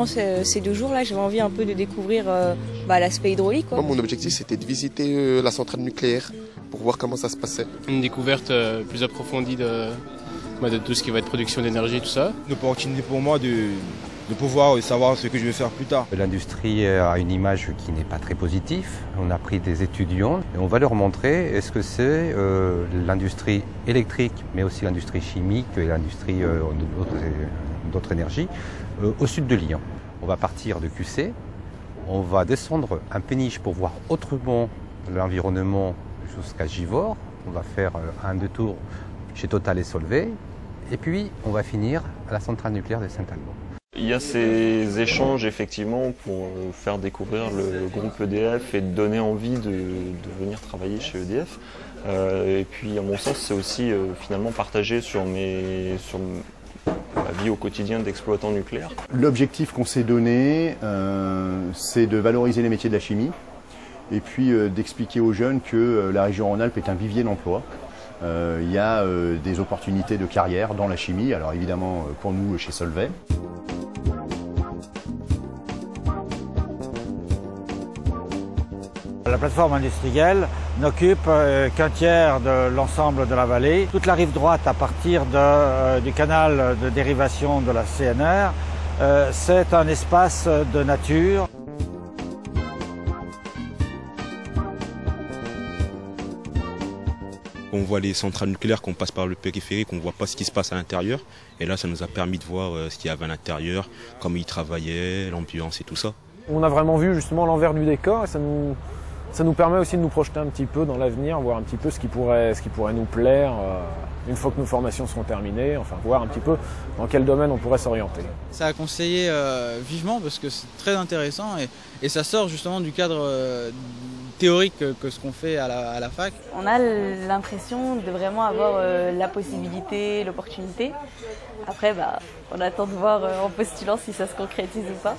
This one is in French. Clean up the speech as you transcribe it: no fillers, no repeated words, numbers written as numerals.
pendant ces 2 jours-là, j'avais envie un peu de découvrir l'aspect hydraulique, quoi. Moi, mon objectif, c'était de visiter la centrale nucléaire pour voir comment ça se passait. Une découverte plus approfondie de tout ce qui va être production d'énergie, tout ça. Une opportunité pour moi de pouvoir savoir ce que je vais faire plus tard. L'industrie a une image qui n'est pas très positive. On a pris des étudiants et on va leur montrer ce que c'est l'industrie électrique, mais aussi l'industrie chimique et l'industrie d'autres énergies au sud de Lyon. On va partir de QC, on va descendre un péniche pour voir autrement l'environnement jusqu'à Givors. On va faire un détour chez Total et Solvay, et puis on va finir à la centrale nucléaire de Saint-Alban. Il y a ces échanges effectivement pour faire découvrir le groupe EDF et donner envie de venir travailler chez EDF. Et puis à mon sens c'est aussi finalement partager sur ma vie au quotidien d'exploitant nucléaire. L'objectif qu'on s'est donné, c'est de valoriser les métiers de la chimie et puis d'expliquer aux jeunes que la région Rhône-Alpes est un vivier d'emploi. Il y a des opportunités de carrière dans la chimie, alors évidemment pour nous chez Solvay. La plateforme industrielle n'occupe qu'un tiers de l'ensemble de la vallée. Toute la rive droite à partir du canal de dérivation de la CNR, c'est un espace de nature. On voit les centrales nucléaires, qu'on passe par le périphérique, on ne voit pas ce qui se passe à l'intérieur. Et là, ça nous a permis de voir ce qu'il y avait à l'intérieur, comment ils travaillaient, l'ambiance et tout ça. On a vraiment vu justement l'envers du décor et ça nous permet aussi de nous projeter un petit peu dans l'avenir, voir un petit peu ce qui pourrait nous plaire une fois que nos formations seront terminées, enfin voir un petit peu dans quel domaine on pourrait s'orienter. Ça a conseillé vivement parce que c'est très intéressant et ça sort justement du cadre théorique que ce qu'on fait à la fac. On a l'impression de vraiment avoir la possibilité, l'opportunité. Après, on attend de voir en postulant si ça se concrétise ou pas.